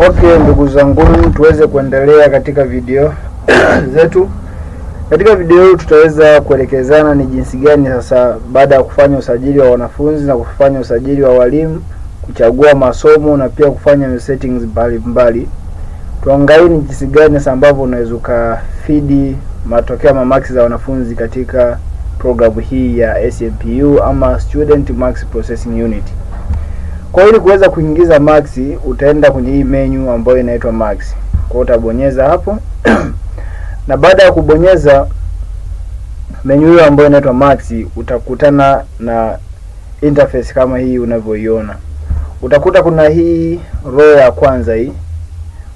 Okay, ndugu zangu, tuweze kuendelea katika video zetu. Katika video hii tutaweza kuelekezana ni jinsi gani sasa baada ya kufanya usajili wa wanafunzi na kufanya usajili wa walimu, kuchagua masomo na pia kufanya settings mbalimbali. Tuangalie ni jinsi gani sasa ambavyo unaweza ukafeed matokeo ya marks za wanafunzi katika programu hii ya SMPU ama Student Marks Processing Unit. Kwa ili kuweza kuingiza marks, utaenda kwenye hii menu ambayo inaitwa marks. Kwa hiyo utabonyeza hapo na baada ya kubonyeza menu hiyo ambayo inaitwa marks, utakutana na interface kama hii unavyoiona. Utakuta kuna hii row ya kwanza hii.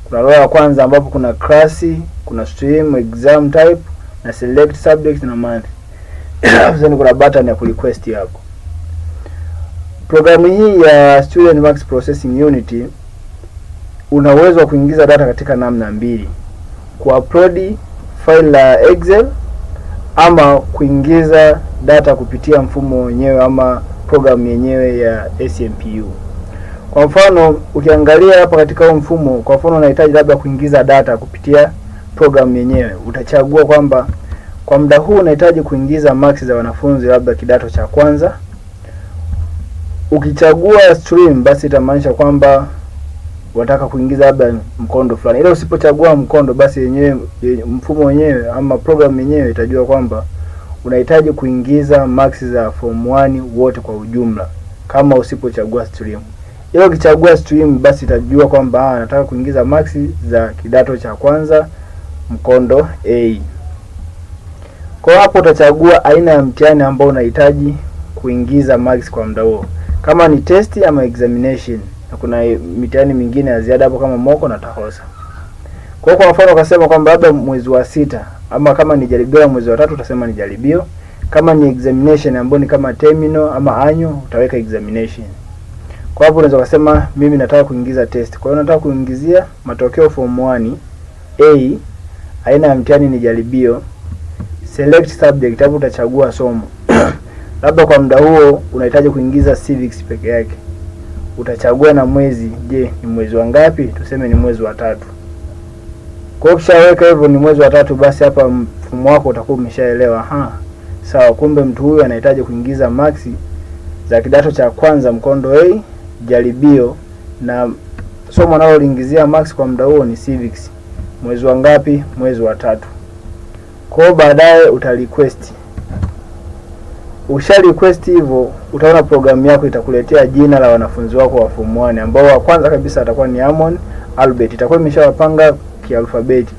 Kuna row ya kwanza ambapo kuna class, kuna stream, exam type na select subject na month. Then kuna button ya request hapo. Programu hii ya Student Marks Processing Unit una uwezo wa kuingiza data katika namna mbili: kuupload file la Excel ama kuingiza data kupitia mfumo wenyewe ama programu yenyewe ya SMPU. Kwa mfano, ukiangalia hapa katika huu mfumo, kwa mfano unahitaji labda kuingiza data kupitia programu yenyewe, utachagua kwamba kwa muda huu unahitaji kuingiza marks za wanafunzi labda kidato cha kwanza. Ukichagua stream, basi itamaanisha kwamba unataka kuingiza labda mkondo fulani. Ila usipochagua mkondo, basi yenyewe mfumo wenyewe ama programu yenyewe itajua kwamba unahitaji kuingiza marks za form 1 wote kwa ujumla kama usipochagua stream. Ila ukichagua stream, basi itajua kwamba nataka kuingiza marks za kidato cha kwanza mkondo A. Kwa hapo utachagua aina ya mtihani ambao unahitaji kuingiza marks kwa muda huo, kama ni test ama examination, na kuna mitihani mingine ya ziada hapo kama moko na tahosa. Kwa mfano ukasema kwamba labda mwezi wa 6, ama kama ni jaribio mwezi wa 3 utasema ni jaribio, kama ni examination ambayo ni kama terminal ama annual utaweka examination. Kwa hapo unaweza kusema mimi nataka kuingiza test. Kwa hiyo nataka kuingizia matokeo form 1 A, aina ya mtihani ni jaribio, select subject, hapo utachagua somo. Labda kwa muda huo unahitaji kuingiza civics peke yake. Utachagua na mwezi, je, ni mwezi wa ngapi? Tuseme ni mwezi wa 3. Kwa hiyo ukishaweka hivyo ni mwezi wa 3, basi hapa mfumo wako utakuwa umeshaelewa, sawa, kumbe mtu huyu anahitaji kuingiza marks za kidato cha kwanza mkondo A, jaribio, na somo analoliingizia marks kwa muda huo ni civics. Mwezi wa ngapi? Mwezi wa 3. Kwa hiyo baadaye request. Ukisha request hivyo, utaona programu yako itakuletea jina la wanafunzi wako wa form 1 ambao wa kwanza kabisa atakuwa ni Amon Albert. Itakuwa imeshawapanga kialfabeti.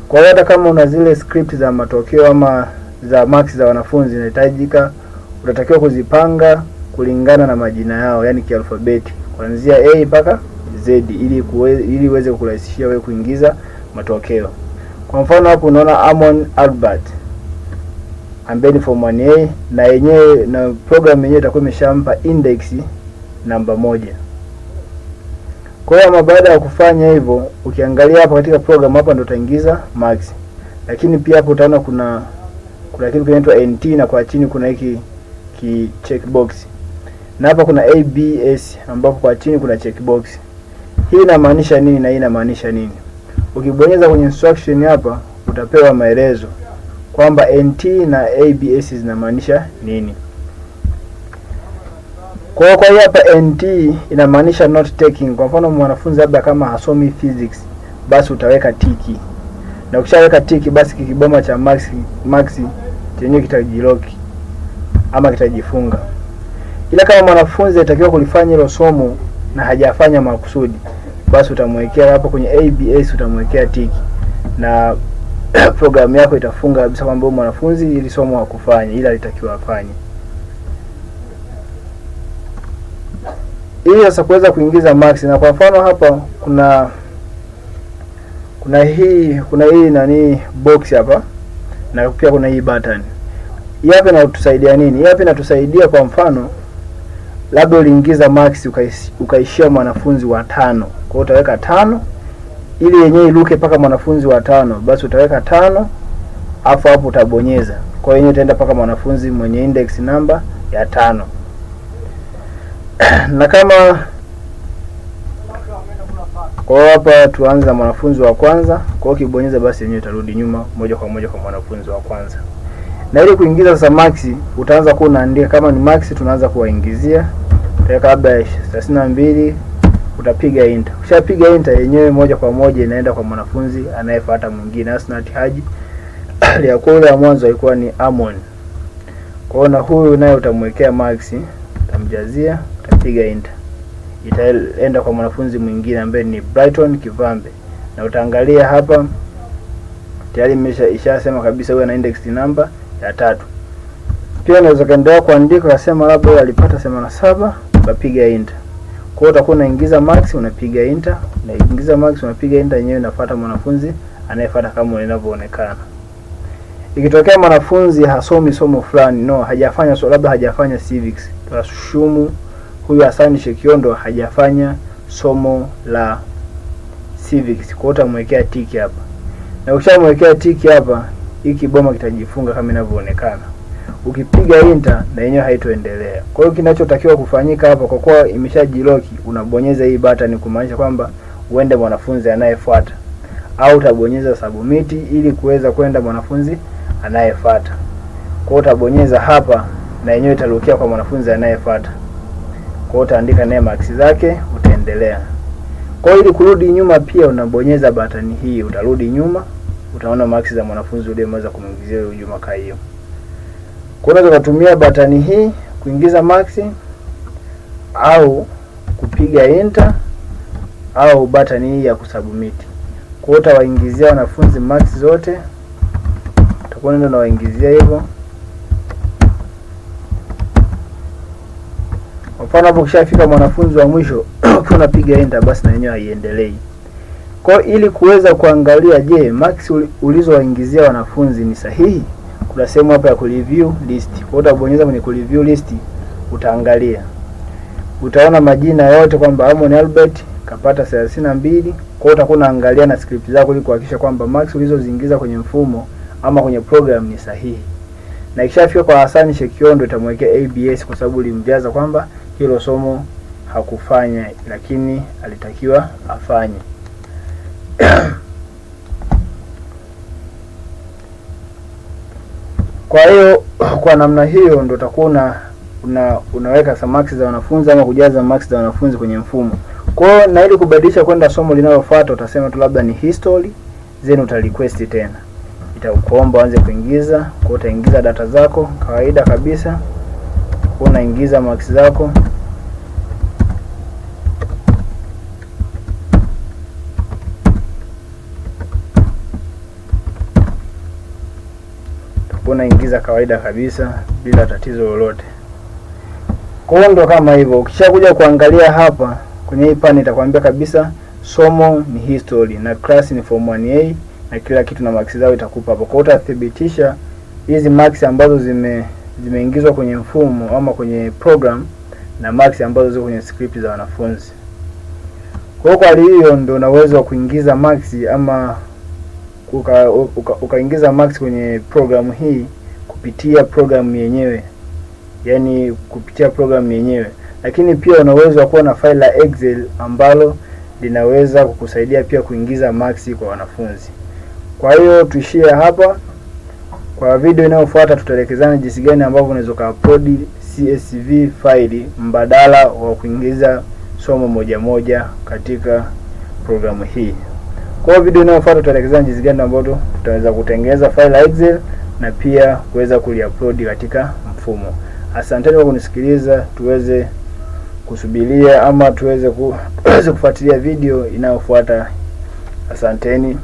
Kwa hiyo hata kama una zile script za matokeo ama za marks za wanafunzi inahitajika, utatakiwa kuzipanga kulingana na majina yao, yani kialfabeti, kuanzia A mpaka Z ili uweze kurahisishia wewe kuingiza matokeo. Kwa mfano hapo unaona Amon Albert ambaye ni form 1A, na yenyewe na program yenyewe itakuwa imeshampa index namba 1. Kwa hiyo baada ya kufanya hivyo, ukiangalia hapa katika program hapa ndio utaingiza marks. Lakini pia hapo utaona kuna kitu kinaitwa NT, na kwa chini kuna hiki checkbox. Na hapa kuna ABS ambapo kwa chini kuna checkbox. Hii inamaanisha nini na hii inamaanisha nini? Ukibonyeza kwenye instruction hapa utapewa maelezo kwamba NT na ABS zinamaanisha nini. Kwa hiyo hapa NT inamaanisha not taking. Kwa mfano mwanafunzi labda kama hasomi physics, basi utaweka tiki. Na ukishaweka tiki, basi kikiboma cha marks chenyewe kitajilock ama kitajifunga. Ila kama mwanafunzi anatakiwa kulifanya hilo somo na hajafanya makusudi, basi utamwekea hapo kwenye ABS, utamwekea tiki na programu yako itafunga kabisa kwamba mwanafunzi ili somo hakufanya ila alitakiwa afanye. Ili sasa kuweza kuingiza marks, na kwa mfano hapa kuna hii nani box hapa, na pia kuna hii button. Hii hapa inatusaidia nini? Hii hapa inatusaidia kwa mfano labda uliingiza marks ukaishia mwanafunzi wa 5. Kwa hiyo utaweka 5 ili yenyewe iluke paka mwanafunzi wa 5, basi utaweka 5 afu hapo utabonyeza. Kwa hiyo yenyewe itaenda paka mwanafunzi mwenye index number ya 5. Na kama Kwa hiyo hapa tuanze na mwanafunzi wa kwanza. Kwa hiyo ukibonyeza basi yenyewe itarudi nyuma moja kwa moja kwa mwanafunzi wa kwanza. Na ili kuingiza sasa max, utaanza kuwa unaandika kama ni max tunaanza kuwaingizia. Utaweka labda 32, utapiga enter. Ukishapiga enter yenyewe moja kwa moja inaenda kwa mwanafunzi anayefuata mwingine. Asnat Haji ya kule ya mwanzo ilikuwa ni Amon. Kwa hiyo na huyu naye utamwekea max, utamjazia, utapiga enter. Itaenda kwa mwanafunzi mwingine ambaye ni Brighton Kivambe. Na utaangalia hapa tayari ishasema kabisa huyu ana index number ya 3. Pia unaweza kaendelea kuandika ukasema labda yeye alipata 87, ukapiga enter. Kwa hiyo utakuwa unaingiza max, unapiga enter, unaingiza max, unapiga enter, yenyewe inafuata mwanafunzi anayefuata kama inavyoonekana. Ikitokea mwanafunzi hasomi somo fulani, hajafanya labda hajafanya civics, tunashumu huyu Hassan Shekiondo hajafanya somo la civics. Kwa hiyo utamwekea tiki hapa. Na ukishamwekea tiki hapa, hiki boma kitajifunga kama inavyoonekana. Ukipiga enter na yenyewe haitoendelea. Kwa hiyo kinachotakiwa kufanyika hapa, kwa kuwa imeshajiloki, unabonyeza hii button kumaanisha kwamba uende mwanafunzi anayefuata, au utabonyeza submit ili kuweza kwenda mwanafunzi anayefuata. Kwa hiyo utabonyeza hapa na yenyewe itarukia kwa mwanafunzi anayefuata. Kwa hiyo utaandika naye max zake, utaendelea. Kwa hiyo ili kurudi nyuma pia unabonyeza button hii, utarudi nyuma, utaona max za mwanafunzi uliyemaliza kumwingizia huyo Juma Kaio. Kwa hiyo unaweza kutumia button hii kuingiza max, au kupiga enter, au button hii ya kusubmit. Kwa hiyo utawaingizia wanafunzi max zote. Utakuwa ndio unawaingizia hivyo. Kwa mfano hapo ukishafika mwanafunzi wa mwisho ukiwa unapiga enter, basi na yenyewe haiendelei. Kwa ili kuweza kuangalia je, max ulizowaingizia wanafunzi ni sahihi, kuna sehemu hapa ya kureview list. Kwa hiyo utabonyeza kwenye kureview list, utaangalia. Utaona majina yote kwamba Amon Albert kapata 32. Kwa hiyo utakuwa unaangalia na script zako ili kuhakikisha kwamba max ulizoziingiza kwenye mfumo ama kwenye program ni sahihi. Na ikishafika kwa Hassan Shekiondo itamwekea ABS kwa sababu ulimjaza kwamba hilo somo hakufanya lakini alitakiwa afanye. Kwa hiyo kwa namna hiyo ndio utakuwa unaweka max za wanafunzi ama kujaza max za wanafunzi kwenye mfumo. Kwa hiyo na ili kubadilisha kwenda somo linalofuata utasema tu labda ni history, then utarequest tena. Itakuomba uanze kuingiza. Kwa hiyo utaingiza data zako kawaida kabisa. Unaingiza max zako. Unaingiza kawaida kabisa bila tatizo lolote. Kwa hiyo ndo kama hivyo. Ukishakuja kuangalia hapa kwenye hii pane itakwambia kabisa somo ni history na class ni form 1A na kila kitu na max zao itakupa hapo. Kwa hiyo utathibitisha hizi max ambazo zimeingizwa kwenye mfumo ama kwenye program na max ambazo ziko kwenye script za wanafunzi. Kwa hiyo kwa hiyo ndio una uwezo wa kuingiza max ama ukaingiza max kwenye programu hii kupitia programu yenyewe, yani kupitia programu yenyewe. Lakini pia una uwezo wa kuwa na file la Excel ambalo linaweza kukusaidia pia kuingiza max kwa wanafunzi. Kwa hiyo tuishie hapa. Kwa video inayofuata tutaelekezana jinsi gani ambavyo unaweza kuupload CSV file mbadala wa kuingiza somo moja katika programu hii. Kwa video inayofuata tutaelekezana jinsi gani ambavyo tutaweza kutengeneza file Excel na pia kuweza kuliupload katika mfumo. Asanteni kwa kunisikiliza, tuweze kusubiria ama tuweze kufuatilia video inayofuata. Asanteni.